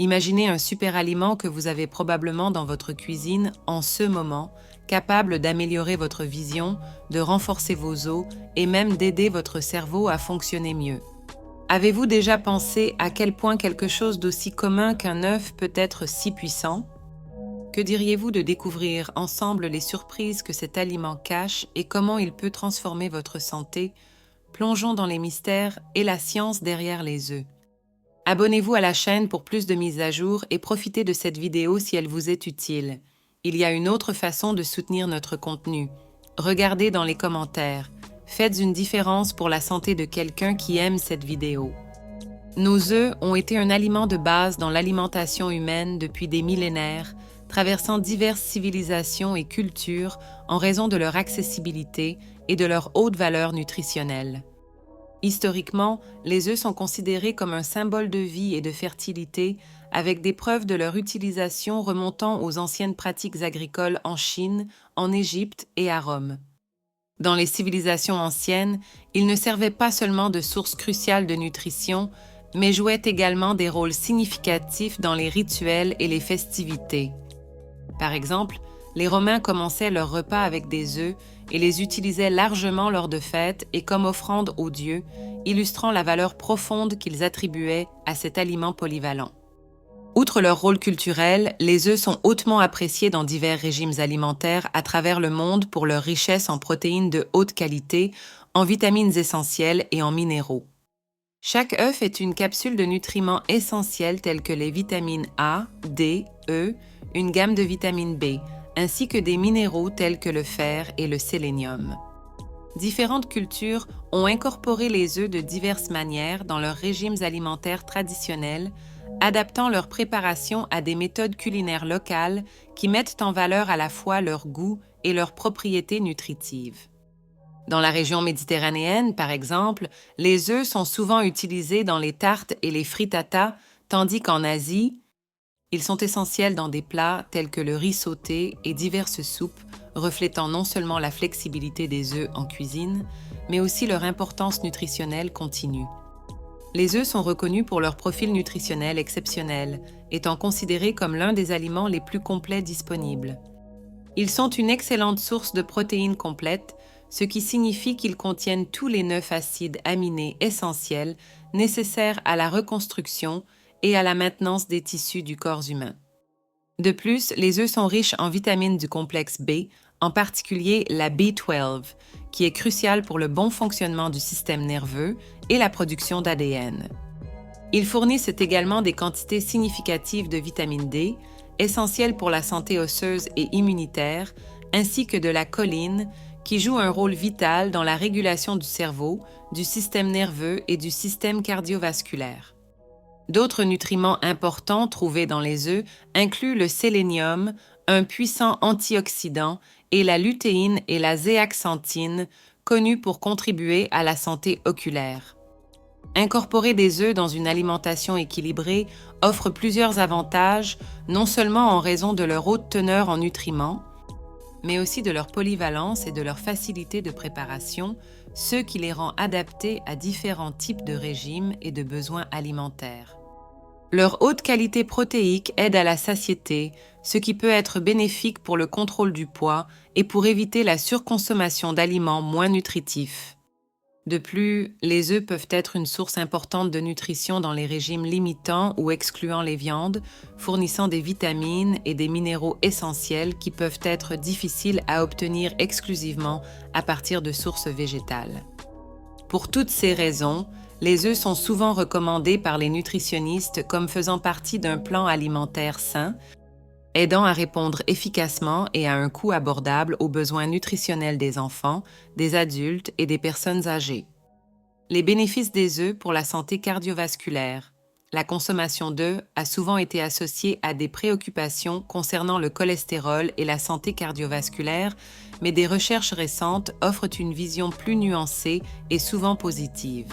Imaginez un super aliment que vous avez probablement dans votre cuisine en ce moment, capable d'améliorer votre vision, de renforcer vos os et même d'aider votre cerveau à fonctionner mieux. Avez-vous déjà pensé à quel point quelque chose d'aussi commun qu'un œuf peut être si puissant? Que diriez-vous de découvrir ensemble les surprises que cet aliment cache et comment il peut transformer votre santé? Plongeons dans les mystères et la science derrière les œufs. Abonnez-vous à la chaîne pour plus de mises à jour et profitez de cette vidéo si elle vous est utile. Il y a une autre façon de soutenir notre contenu. Regardez dans les commentaires. Faites une différence pour la santé de quelqu'un qui aime cette vidéo. Nos œufs ont été un aliment de base dans l'alimentation humaine depuis des millénaires, traversant diverses civilisations et cultures en raison de leur accessibilité et de leur haute valeur nutritionnelle. Historiquement, les œufs sont considérés comme un symbole de vie et de fertilité, avec des preuves de leur utilisation remontant aux anciennes pratiques agricoles en Chine, en Égypte et à Rome. Dans les civilisations anciennes, ils ne servaient pas seulement de source cruciale de nutrition, mais jouaient également des rôles significatifs dans les rituels et les festivités. Par exemple, les Romains commençaient leurs repas avec des œufs et les utilisaient largement lors de fêtes et comme offrande aux dieux, illustrant la valeur profonde qu'ils attribuaient à cet aliment polyvalent. Outre leur rôle culturel, les œufs sont hautement appréciés dans divers régimes alimentaires à travers le monde pour leur richesse en protéines de haute qualité, en vitamines essentielles et en minéraux. Chaque œuf est une capsule de nutriments essentiels tels que les vitamines A, D, E, une gamme de vitamine B, ainsi que des minéraux tels que le fer et le sélénium. Différentes cultures ont incorporé les œufs de diverses manières dans leurs régimes alimentaires traditionnels, adaptant leur préparation à des méthodes culinaires locales qui mettent en valeur à la fois leur goût et leurs propriétés nutritives. Dans la région méditerranéenne, par exemple, les œufs sont souvent utilisés dans les tartes et les frittatas, tandis qu'en Asie, ils sont essentiels dans des plats tels que le riz sauté et diverses soupes, reflétant non seulement la flexibilité des œufs en cuisine, mais aussi leur importance nutritionnelle continue. Les œufs sont reconnus pour leur profil nutritionnel exceptionnel, étant considérés comme l'un des aliments les plus complets disponibles. Ils sont une excellente source de protéines complètes, ce qui signifie qu'ils contiennent tous les 9 acides aminés essentiels nécessaires à la reconstruction et à la maintenance des tissus du corps humain. De plus, les œufs sont riches en vitamines du complexe B, en particulier la B12, qui est cruciale pour le bon fonctionnement du système nerveux et la production d'ADN. Ils fournissent également des quantités significatives de vitamine D, essentielle pour la santé osseuse et immunitaire, ainsi que de la choline, qui joue un rôle vital dans la régulation du cerveau, du système nerveux et du système cardiovasculaire. D'autres nutriments importants trouvés dans les œufs incluent le sélénium, un puissant antioxydant, et la lutéine et la zéaxanthine, connues pour contribuer à la santé oculaire. Incorporer des œufs dans une alimentation équilibrée offre plusieurs avantages, non seulement en raison de leur haute teneur en nutriments, mais aussi de leur polyvalence et de leur facilité de préparation, ce qui les rend adaptés à différents types de régimes et de besoins alimentaires. Leur haute qualité protéique aide à la satiété, ce qui peut être bénéfique pour le contrôle du poids et pour éviter la surconsommation d'aliments moins nutritifs. De plus, les œufs peuvent être une source importante de nutrition dans les régimes limitant ou excluant les viandes, fournissant des vitamines et des minéraux essentiels qui peuvent être difficiles à obtenir exclusivement à partir de sources végétales. Pour toutes ces raisons, les œufs sont souvent recommandés par les nutritionnistes comme faisant partie d'un plan alimentaire sain, aidant à répondre efficacement et à un coût abordable aux besoins nutritionnels des enfants, des adultes et des personnes âgées. Les bénéfices des œufs pour la santé cardiovasculaire. La consommation d'œufs a souvent été associée à des préoccupations concernant le cholestérol et la santé cardiovasculaire, mais des recherches récentes offrent une vision plus nuancée et souvent positive.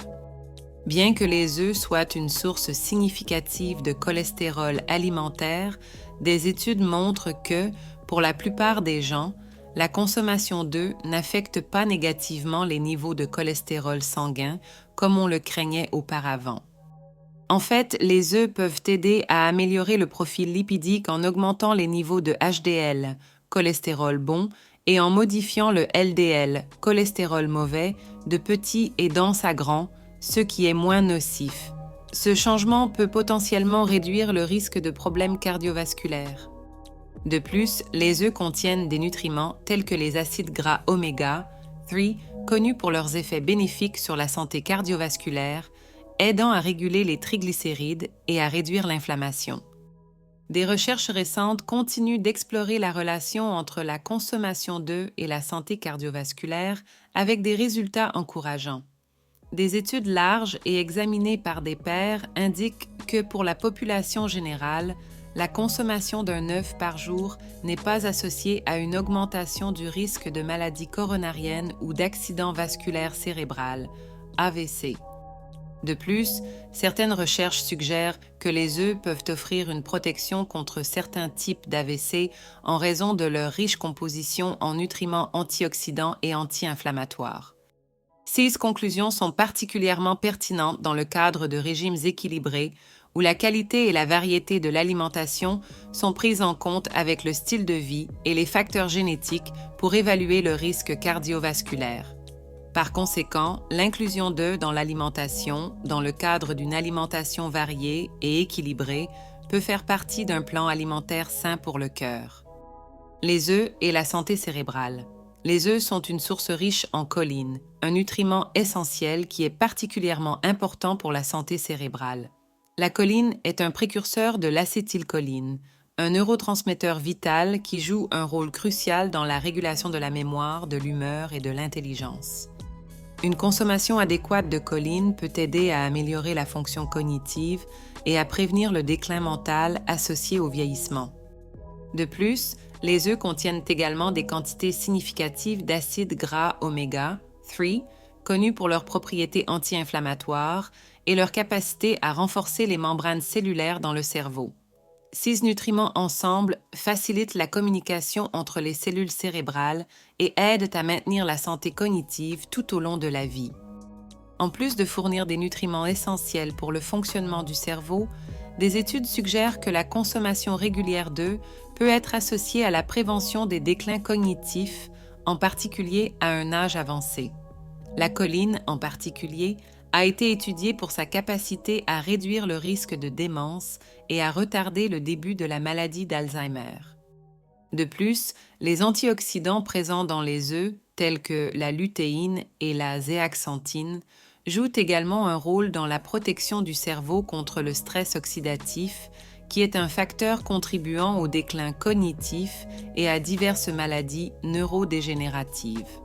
Bien que les œufs soient une source significative de cholestérol alimentaire, des études montrent que, pour la plupart des gens, la consommation d'œufs n'affecte pas négativement les niveaux de cholestérol sanguin comme on le craignait auparavant. En fait, les œufs peuvent aider à améliorer le profil lipidique en augmentant les niveaux de HDL, cholestérol bon, et en modifiant le LDL, cholestérol mauvais, de petit et dense à grand, ce qui est moins nocif. Ce changement peut potentiellement réduire le risque de problèmes cardiovasculaires. De plus, les œufs contiennent des nutriments tels que les acides gras oméga 3, connus pour leurs effets bénéfiques sur la santé cardiovasculaire, aidant à réguler les triglycérides et à réduire l'inflammation. Des recherches récentes continuent d'explorer la relation entre la consommation d'œufs et la santé cardiovasculaire avec des résultats encourageants. Des études larges et examinées par des pairs indiquent que pour la population générale, la consommation d'un œuf par jour n'est pas associée à une augmentation du risque de maladie coronarienne ou d'accident vasculaire cérébral, AVC. De plus, certaines recherches suggèrent que les œufs peuvent offrir une protection contre certains types d'AVC en raison de leur riche composition en nutriments antioxydants et anti-inflammatoires. Ces conclusions sont particulièrement pertinentes dans le cadre de régimes équilibrés où la qualité et la variété de l'alimentation sont prises en compte avec le style de vie et les facteurs génétiques pour évaluer le risque cardiovasculaire. Par conséquent, l'inclusion d'œufs dans l'alimentation, dans le cadre d'une alimentation variée et équilibrée, peut faire partie d'un plan alimentaire sain pour le cœur. Les œufs et la santé cérébrale. Les œufs sont une source riche en choline, un nutriment essentiel qui est particulièrement important pour la santé cérébrale. La choline est un précurseur de l'acétylcholine, un neurotransmetteur vital qui joue un rôle crucial dans la régulation de la mémoire, de l'humeur et de l'intelligence. Une consommation adéquate de choline peut aider à améliorer la fonction cognitive et à prévenir le déclin mental associé au vieillissement. De plus, les œufs contiennent également des quantités significatives d'acides gras oméga 3, connus pour leurs propriétés anti-inflammatoires et leur capacité à renforcer les membranes cellulaires dans le cerveau. Ces nutriments ensemble facilitent la communication entre les cellules cérébrales et aident à maintenir la santé cognitive tout au long de la vie. En plus de fournir des nutriments essentiels pour le fonctionnement du cerveau, des études suggèrent que la consommation régulière d'œufs peut être associée à la prévention des déclins cognitifs, en particulier à un âge avancé. La choline, en particulier, a été étudiée pour sa capacité à réduire le risque de démence et à retarder le début de la maladie d'Alzheimer. De plus, les antioxydants présents dans les œufs, tels que la lutéine et la zéaxanthine, jouent également un rôle dans la protection du cerveau contre le stress oxydatif, qui est un facteur contribuant au déclin cognitif et à diverses maladies neurodégénératives.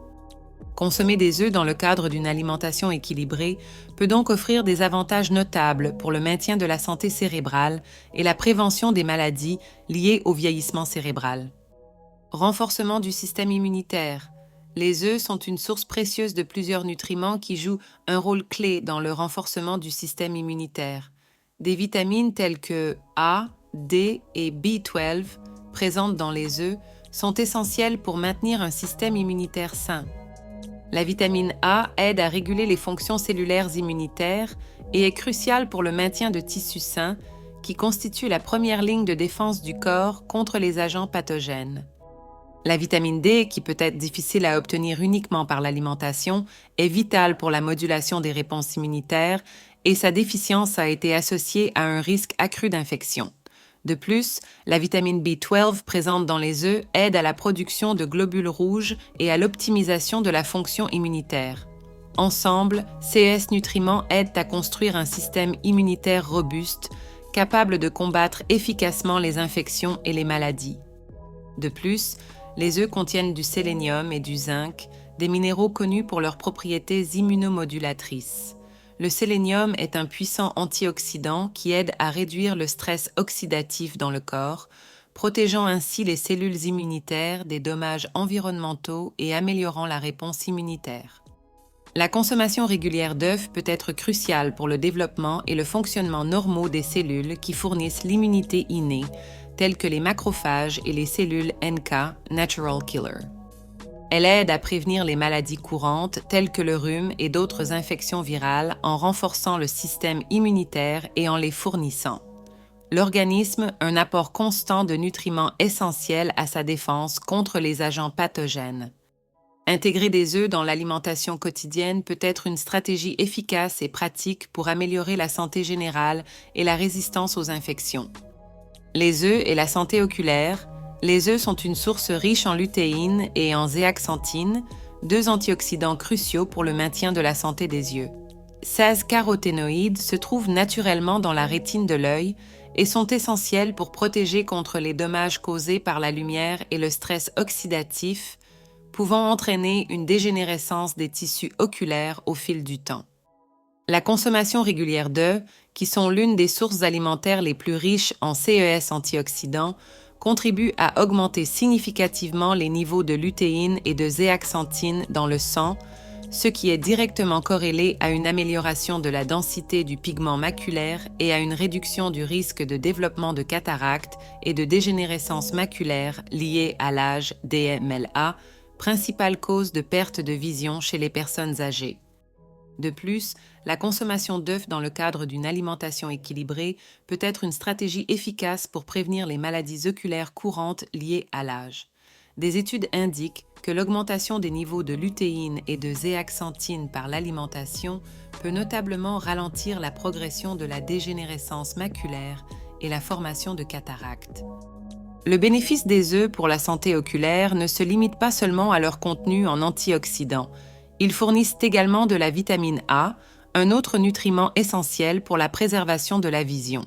Consommer des œufs dans le cadre d'une alimentation équilibrée peut donc offrir des avantages notables pour le maintien de la santé cérébrale et la prévention des maladies liées au vieillissement cérébral. Renforcement du système immunitaire. Les œufs sont une source précieuse de plusieurs nutriments qui jouent un rôle clé dans le renforcement du système immunitaire. Des vitamines telles que A, D et B12, présentes dans les œufs, sont essentielles pour maintenir un système immunitaire sain. La vitamine A aide à réguler les fonctions cellulaires immunitaires et est cruciale pour le maintien de tissus sains qui constituent la première ligne de défense du corps contre les agents pathogènes. La vitamine D, qui peut être difficile à obtenir uniquement par l'alimentation, est vitale pour la modulation des réponses immunitaires et sa déficience a été associée à un risque accru d'infection. De plus, la vitamine B12 présente dans les œufs aide à la production de globules rouges et à l'optimisation de la fonction immunitaire. Ensemble, ces nutriments aident à construire un système immunitaire robuste, capable de combattre efficacement les infections et les maladies. De plus, les œufs contiennent du sélénium et du zinc, des minéraux connus pour leurs propriétés immunomodulatrices. Le sélénium est un puissant antioxydant qui aide à réduire le stress oxydatif dans le corps, protégeant ainsi les cellules immunitaires des dommages environnementaux et améliorant la réponse immunitaire. La consommation régulière d'œufs peut être cruciale pour le développement et le fonctionnement normaux des cellules qui fournissent l'immunité innée, telles que les macrophages et les cellules NK, Natural Killer. Elle aide à prévenir les maladies courantes telles que le rhume et d'autres infections virales en renforçant le système immunitaire et en les fournissant. L'organisme un apport constant de nutriments essentiels à sa défense contre les agents pathogènes. Intégrer des œufs dans l'alimentation quotidienne peut être une stratégie efficace et pratique pour améliorer la santé générale et la résistance aux infections. Les œufs et la santé oculaire. Les œufs sont une source riche en lutéine et en zéaxanthine, deux antioxydants cruciaux pour le maintien de la santé des yeux. 16 caroténoïdes se trouvent naturellement dans la rétine de l'œil et sont essentiels pour protéger contre les dommages causés par la lumière et le stress oxydatif, pouvant entraîner une dégénérescence des tissus oculaires au fil du temps. La consommation régulière d'œufs, qui sont l'une des sources alimentaires les plus riches en CES antioxydants, contribue à augmenter significativement les niveaux de lutéine et de zéaxanthine dans le sang, ce qui est directement corrélé à une amélioration de la densité du pigment maculaire et à une réduction du risque de développement de cataracte et de dégénérescence maculaire liée à l'âge DMLA, principale cause de perte de vision chez les personnes âgées. De plus, la consommation d'œufs dans le cadre d'une alimentation équilibrée peut être une stratégie efficace pour prévenir les maladies oculaires courantes liées à l'âge. Des études indiquent que l'augmentation des niveaux de lutéine et de zéaxanthine par l'alimentation peut notablement ralentir la progression de la dégénérescence maculaire et la formation de cataractes. Le bénéfice des œufs pour la santé oculaire ne se limite pas seulement à leur contenu en antioxydants. Ils fournissent également de la vitamine A, un autre nutriment essentiel pour la préservation de la vision.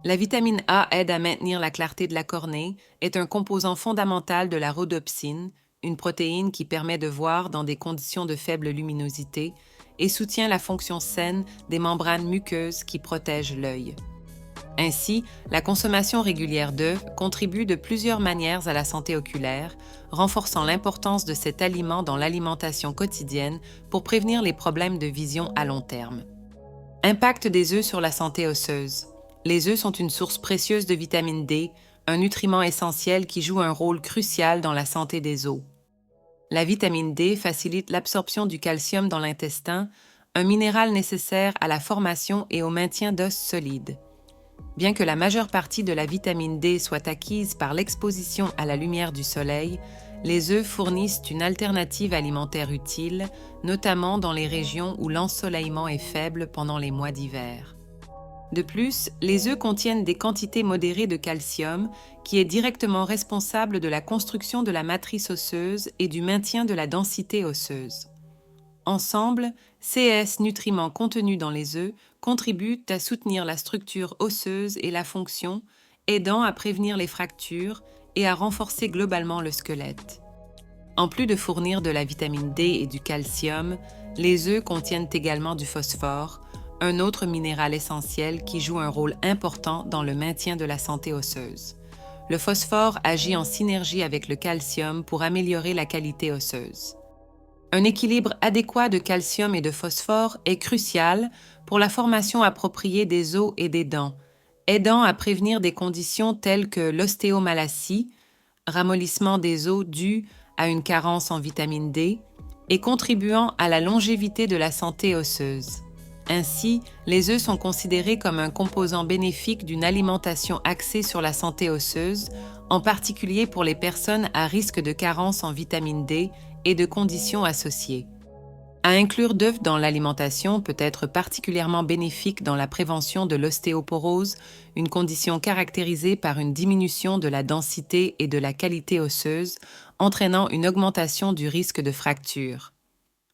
La vitamine A aide à maintenir la clarté de la cornée, est un composant fondamental de la rhodopsine, une protéine qui permet de voir dans des conditions de faible luminosité, et soutient la fonction saine des membranes muqueuses qui protègent l'œil. Ainsi, la consommation régulière d'œufs contribue de plusieurs manières à la santé oculaire, renforçant l'importance de cet aliment dans l'alimentation quotidienne pour prévenir les problèmes de vision à long terme. Impact des œufs sur la santé osseuse. Les œufs sont une source précieuse de vitamine D, un nutriment essentiel qui joue un rôle crucial dans la santé des os. La vitamine D facilite l'absorption du calcium dans l'intestin, un minéral nécessaire à la formation et au maintien d'os solides. Bien que la majeure partie de la vitamine D soit acquise par l'exposition à la lumière du soleil, les œufs fournissent une alternative alimentaire utile, notamment dans les régions où l'ensoleillement est faible pendant les mois d'hiver. De plus, les œufs contiennent des quantités modérées de calcium, qui est directement responsable de la construction de la matrice osseuse et du maintien de la densité osseuse. Ensemble, ces nutriments contenus dans les œufs contribuent à soutenir la structure osseuse et la fonction, aidant à prévenir les fractures et à renforcer globalement le squelette. En plus de fournir de la vitamine D et du calcium, les œufs contiennent également du phosphore, un autre minéral essentiel qui joue un rôle important dans le maintien de la santé osseuse. Le phosphore agit en synergie avec le calcium pour améliorer la qualité osseuse. Un équilibre adéquat de calcium et de phosphore est crucial pour la formation appropriée des os et des dents, aidant à prévenir des conditions telles que l'ostéomalacie, ramollissement des os dû à une carence en vitamine D, et contribuant à la longévité de la santé osseuse. Ainsi, les œufs sont considérés comme un composant bénéfique d'une alimentation axée sur la santé osseuse, en particulier pour les personnes à risque de carence en vitamine D et de conditions associées. À inclure d'œufs dans l'alimentation peut être particulièrement bénéfique dans la prévention de l'ostéoporose, une condition caractérisée par une diminution de la densité et de la qualité osseuse, entraînant une augmentation du risque de fracture.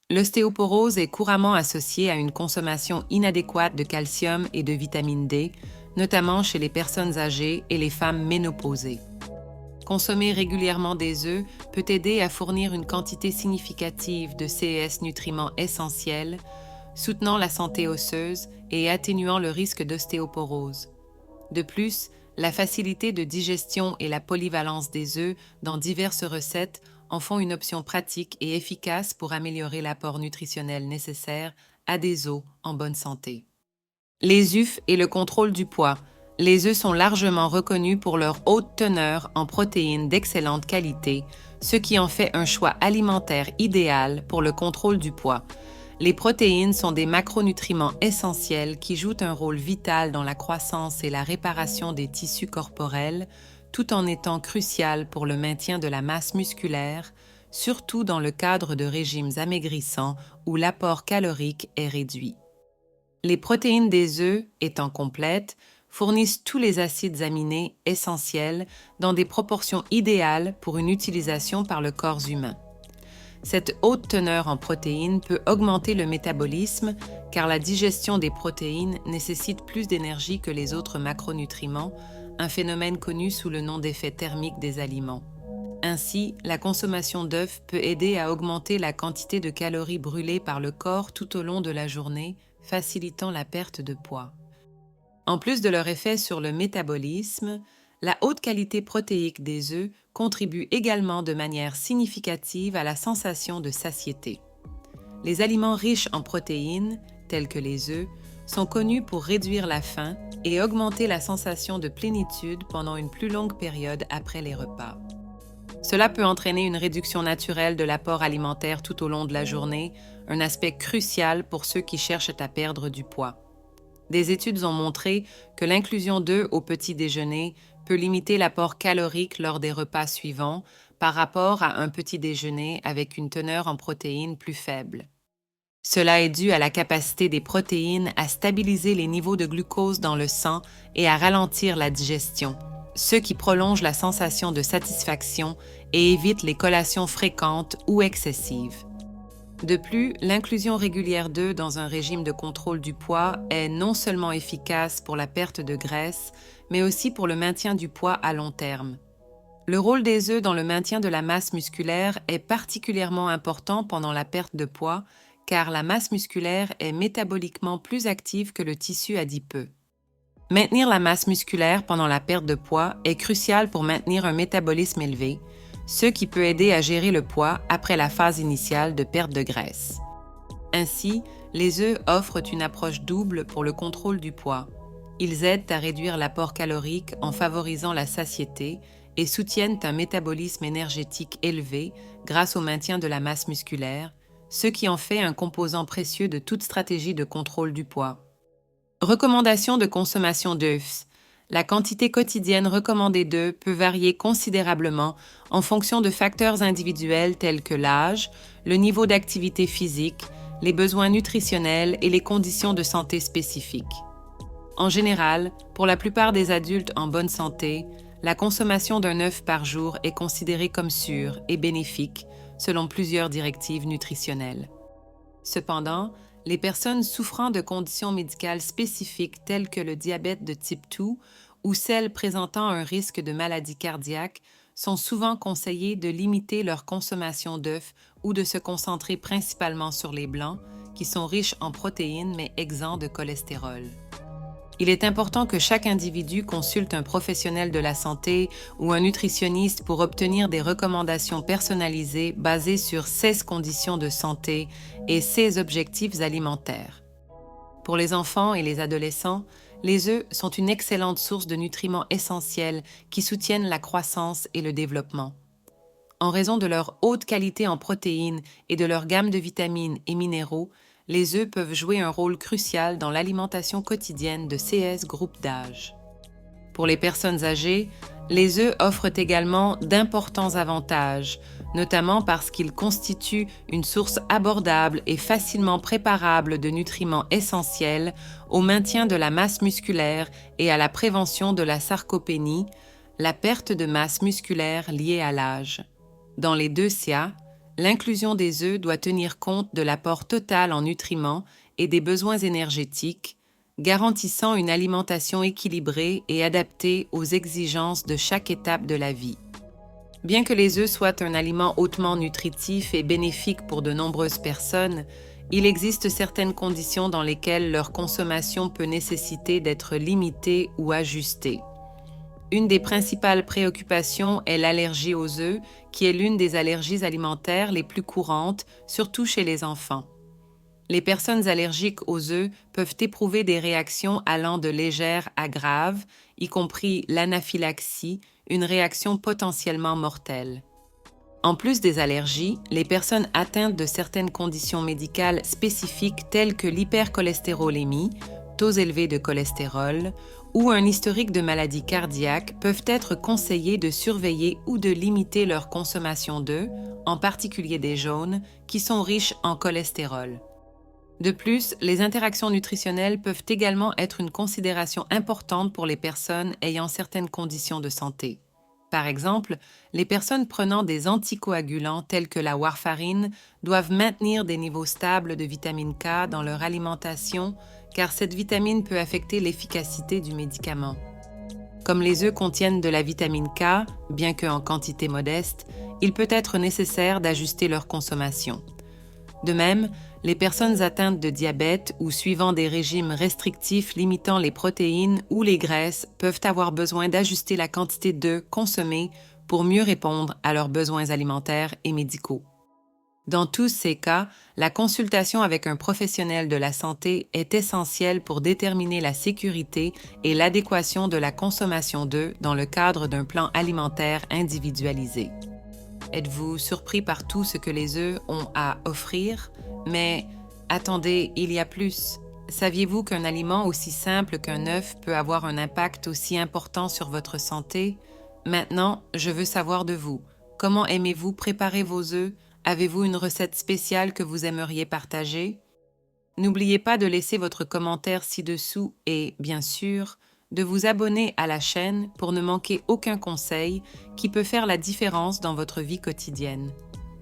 L'ostéoporose est couramment associée à une consommation inadéquate de calcium et de vitamine D, notamment chez les personnes âgées et les femmes ménopausées. Consommer régulièrement des œufs peut aider à fournir une quantité significative de ces nutriments essentiels, soutenant la santé osseuse et atténuant le risque d'ostéoporose. De plus, la facilité de digestion et la polyvalence des œufs dans diverses recettes en font une option pratique et efficace pour améliorer l'apport nutritionnel nécessaire à des os en bonne santé. Les œufs et le contrôle du poids. Les œufs sont largement reconnus pour leur haute teneur en protéines d'excellente qualité, ce qui en fait un choix alimentaire idéal pour le contrôle du poids. Les protéines sont des macronutriments essentiels qui jouent un rôle vital dans la croissance et la réparation des tissus corporels, tout en étant crucial pour le maintien de la masse musculaire, surtout dans le cadre de régimes amaigrissants où l'apport calorique est réduit. Les protéines des œufs, étant complètes, fournissent tous les acides aminés essentiels dans des proportions idéales pour une utilisation par le corps humain. Cette haute teneur en protéines peut augmenter le métabolisme car la digestion des protéines nécessite plus d'énergie que les autres macronutriments, un phénomène connu sous le nom d'effet thermique des aliments. Ainsi, la consommation d'œufs peut aider à augmenter la quantité de calories brûlées par le corps tout au long de la journée, facilitant la perte de poids. En plus de leur effet sur le métabolisme, la haute qualité protéique des œufs contribue également de manière significative à la sensation de satiété. Les aliments riches en protéines, tels que les œufs, sont connus pour réduire la faim et augmenter la sensation de plénitude pendant une plus longue période après les repas. Cela peut entraîner une réduction naturelle de l'apport alimentaire tout au long de la journée, un aspect crucial pour ceux qui cherchent à perdre du poids. Des études ont montré que l'inclusion d'œufs au petit déjeuner peut limiter l'apport calorique lors des repas suivants par rapport à un petit déjeuner avec une teneur en protéines plus faible. Cela est dû à la capacité des protéines à stabiliser les niveaux de glucose dans le sang et à ralentir la digestion, ce qui prolonge la sensation de satisfaction et évite les collations fréquentes ou excessives. De plus, l'inclusion régulière d'œufs dans un régime de contrôle du poids est non seulement efficace pour la perte de graisse, mais aussi pour le maintien du poids à long terme. Le rôle des œufs dans le maintien de la masse musculaire est particulièrement important pendant la perte de poids, car la masse musculaire est métaboliquement plus active que le tissu adipeux. Maintenir la masse musculaire pendant la perte de poids est crucial pour maintenir un métabolisme élevé, ce qui peut aider à gérer le poids après la phase initiale de perte de graisse. Ainsi, les œufs offrent une approche double pour le contrôle du poids. Ils aident à réduire l'apport calorique en favorisant la satiété et soutiennent un métabolisme énergétique élevé grâce au maintien de la masse musculaire, ce qui en fait un composant précieux de toute stratégie de contrôle du poids. Recommandation de consommation d'œufs. La quantité quotidienne recommandée d'œufs peut varier considérablement en fonction de facteurs individuels tels que l'âge, le niveau d'activité physique, les besoins nutritionnels et les conditions de santé spécifiques. En général, pour la plupart des adultes en bonne santé, la consommation d'un œuf par jour est considérée comme sûre et bénéfique selon plusieurs directives nutritionnelles. Cependant, les personnes souffrant de conditions médicales spécifiques telles que le diabète de type 2 ou celles présentant un risque de maladie cardiaque sont souvent conseillées de limiter leur consommation d'œufs ou de se concentrer principalement sur les blancs, qui sont riches en protéines mais exempts de cholestérol. Il est important que chaque individu consulte un professionnel de la santé ou un nutritionniste pour obtenir des recommandations personnalisées basées sur ses conditions de santé et ses objectifs alimentaires. Pour les enfants et les adolescents, les œufs sont une excellente source de nutriments essentiels qui soutiennent la croissance et le développement. En raison de leur haute qualité en protéines et de leur gamme de vitamines et minéraux, les œufs peuvent jouer un rôle crucial dans l'alimentation quotidienne de ces groupes d'âge. Pour les personnes âgées, les œufs offrent également d'importants avantages, notamment parce qu'ils constituent une source abordable et facilement préparable de nutriments essentiels au maintien de la masse musculaire et à la prévention de la sarcopénie, la perte de masse musculaire liée à l'âge. Dans les deux cas, l'inclusion des œufs doit tenir compte de l'apport total en nutriments et des besoins énergétiques, garantissant une alimentation équilibrée et adaptée aux exigences de chaque étape de la vie. Bien que les œufs soient un aliment hautement nutritif et bénéfique pour de nombreuses personnes, il existe certaines conditions dans lesquelles leur consommation peut nécessiter d'être limitée ou ajustée. Une des principales préoccupations est l'allergie aux œufs, qui est l'une des allergies alimentaires les plus courantes, surtout chez les enfants. Les personnes allergiques aux œufs peuvent éprouver des réactions allant de légères à graves, y compris l'anaphylaxie, une réaction potentiellement mortelle. En plus des allergies, les personnes atteintes de certaines conditions médicales spécifiques telles que l'hypercholestérolémie, taux élevés de cholestérol, ou un historique de maladies cardiaques peuvent être conseillées de surveiller ou de limiter leur consommation d'œufs, en particulier des jaunes, qui sont riches en cholestérol. De plus, les interactions nutritionnelles peuvent également être une considération importante pour les personnes ayant certaines conditions de santé. Par exemple, les personnes prenant des anticoagulants tels que la warfarine doivent maintenir des niveaux stables de vitamine K dans leur alimentation car cette vitamine peut affecter l'efficacité du médicament. Comme les œufs contiennent de la vitamine K, bien qu'en quantité modeste, il peut être nécessaire d'ajuster leur consommation. De même, les personnes atteintes de diabète ou suivant des régimes restrictifs limitant les protéines ou les graisses peuvent avoir besoin d'ajuster la quantité d'œufs consommés pour mieux répondre à leurs besoins alimentaires et médicaux. Dans tous ces cas, la consultation avec un professionnel de la santé est essentielle pour déterminer la sécurité et l'adéquation de la consommation d'œufs dans le cadre d'un plan alimentaire individualisé. Êtes-vous surpris par tout ce que les œufs ont à offrir? Mais attendez, il y a plus. Saviez-vous qu'un aliment aussi simple qu'un œuf peut avoir un impact aussi important sur votre santé? Maintenant, je veux savoir de vous. Comment aimez-vous préparer vos œufs? Avez-vous une recette spéciale que vous aimeriez partager? N'oubliez pas de laisser votre commentaire ci-dessous et, bien sûr, de vous abonner à la chaîne pour ne manquer aucun conseil qui peut faire la différence dans votre vie quotidienne.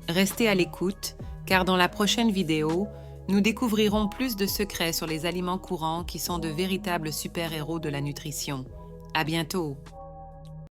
Restez à l'écoute, car dans la prochaine vidéo, nous découvrirons plus de secrets sur les aliments courants qui sont de véritables super-héros de la nutrition. À bientôt!